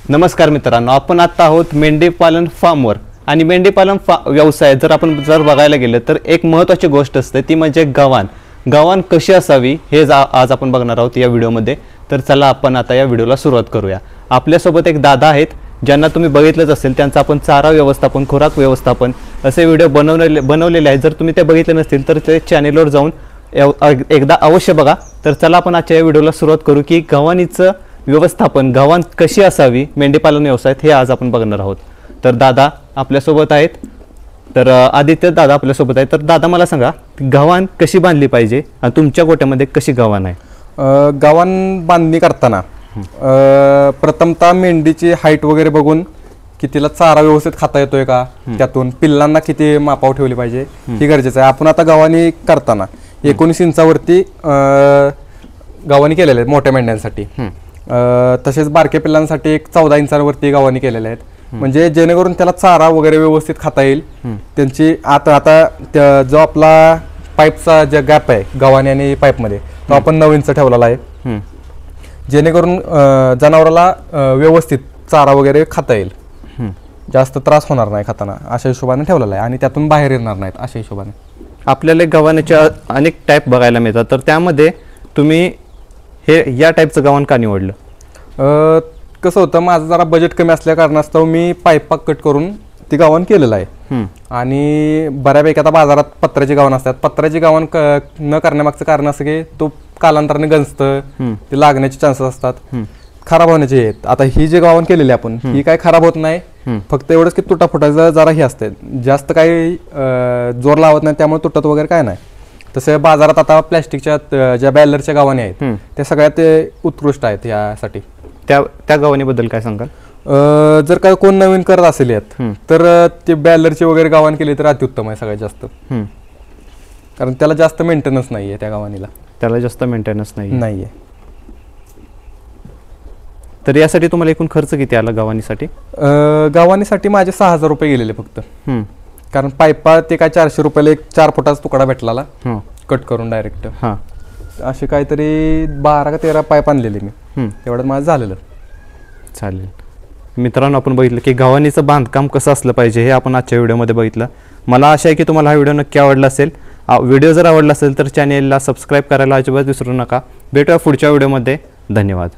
नमस्कार मित्रांनो, आपण आता आहोत मेंढीपालन फार्मवर आणि मेंढीपालन व्यवसाय जर बघायला गेलं तर एक महत्त्वाची गोष्ट असते ती म्हणजे गव्हाण कशी असावी हे आज आपण बघणार आहोत या व्हिडिओमध्ये। तर चला आपण आता या व्हिडिओला सुरुवात करूया। आपल्यासोबत एक दादा आहेत ज्यांना तुम्ही बघितलंच असेल, त्यांचा आपण चारा व्यवस्थापन, खुराक व्यवस्थापन असे व्हिडिओ बनवलेले आहेत। जर तुम्ही ते बघितले नसतील तर ते चॅनेलवर जाऊन एकदा अवश्य बघा। तर चला आपण आजच्या या व्हिडिओला सुरुवात करू की गव्हाणीचं व्यवस्थापन, गव्हाण कशी असावी मेंढीपालन व्यवसायात हे आज आपण बघणार आहोत। तर दादा आपल्यासोबत आहेत, तर आदित्य दादा आपल्यासोबत आहेत। तर दादा मला सांगा, गव्हाण कशी बांधली पाहिजे आणि तुमच्या गोट्यामध्ये कशी गव्हाण आहे? गव्हाण बांधणी करताना प्रथमतः मेंढीची हाईट वगैरे बघून की तिला चारा व्यवस्थित खाता येतोय का, त्यातून पिल्लांना किती मापाव ठेवली पाहिजे ही गरजेचं आहे। आपण आता गव्हाणी करताना 19 इंचावरती गव्हाणी केलेल्या आहेत मोठ्या मेंढ्यांसाठी, तसेच बारक्या पिल्लांसाठी एक 14 इंचावरती गव्हाणी केलेल्या आहेत, म्हणजे जेणेकरून त्याला चारा वगैरे व्यवस्थित खाता येईल। त्यांची आता जो आपला पाईपचा जे गॅप आहे गव्हाणी आणि पाईपमध्ये तो आपण 9 इंच ठेवलेला आहे, जेणेकरून जनावराला व्यवस्थित चारा वगैरे खाता येईल, जास्त त्रास होणार नाही खाताना, अशा हिशोबाने ठेवलेला आहे आणि त्यातून बाहेर येणार नाहीत अशा हिशोबाने। आपल्याला गव्हाणीच्या अनेक टाईप बघायला मिळतात, तर त्यामध्ये तुम्ही हे या टाईपचं गव्हाण का निवडलं? कसं होतं, माझं जरा बजेट कमी असल्या कारणास्तव मी पाईप कट करून ती गव्हाण केलेलं आहे आणि बऱ्यापैकी आता बाजारात पत्र्याची गव्हाण असतात। पत्र्याची गव्हाण न करण्यामागचं कारण असं की तो कालांतराने गंजतं, ते लागण्याचे चान्सेस असतात, खराब होण्याचे आहेत। आता ही जी गव्हाण केलेली आपण ही काय खराब होत नाही, फक्त एवढंच की तुटाफुटाचं जरा हे असते, जास्त काही जोर लावत नाही, त्यामुळे तुटत वगैरे काय नाही। तसं बाजारात आता प्लॅस्टिकच्या ज्या बॅलरच्या गव्हाणी आहेत त्या सगळ्यात उत्कृष्ट आहेत यासाठी। त्या गव्हाणीबद्दल काय सांगाल? जर काय कोण नवीन करत असेल यात तर ते बॅलरची वगैरे गव्हाण केली तर अतिउत्तम आहे सगळ्यात जास्त, कारण त्याला जास्त मेंटेनन्स नाहीये, त्या गव्हाणीला त्याला जास्त मेंटेनन्स नाहीये। तर यासाठी तुम्हाला एकूण खर्च किती आला गव्हाणीसाठी? गव्हाणीसाठी माझे 6,000 रुपये गेलेले फक्त, कारण पाईपा ते काय 400 रुपयाला एक 4 फुटाचा तुकडा भेटला कट करून डायरेक्ट, असे काहीतरी 12 का 13 पाईप आणलेले मी, तेवढं माझं झालेलं। चालेल मित्रांनो, आपण बघितलं की गव्हाणीचं बांधकाम कसं असलं पाहिजे हे आपण आजच्या व्हिडिओमध्ये बघितलं। मला आशा आहे की तुम्हाला हा व्हिडिओ नक्की आवडला असेल। व्हिडिओ जर आवडला असेल तर चॅनेलला सबस्क्राईब करायला अजिबात विसरू नका। भेटूया पुढच्या व्हिडिओमध्ये, धन्यवाद।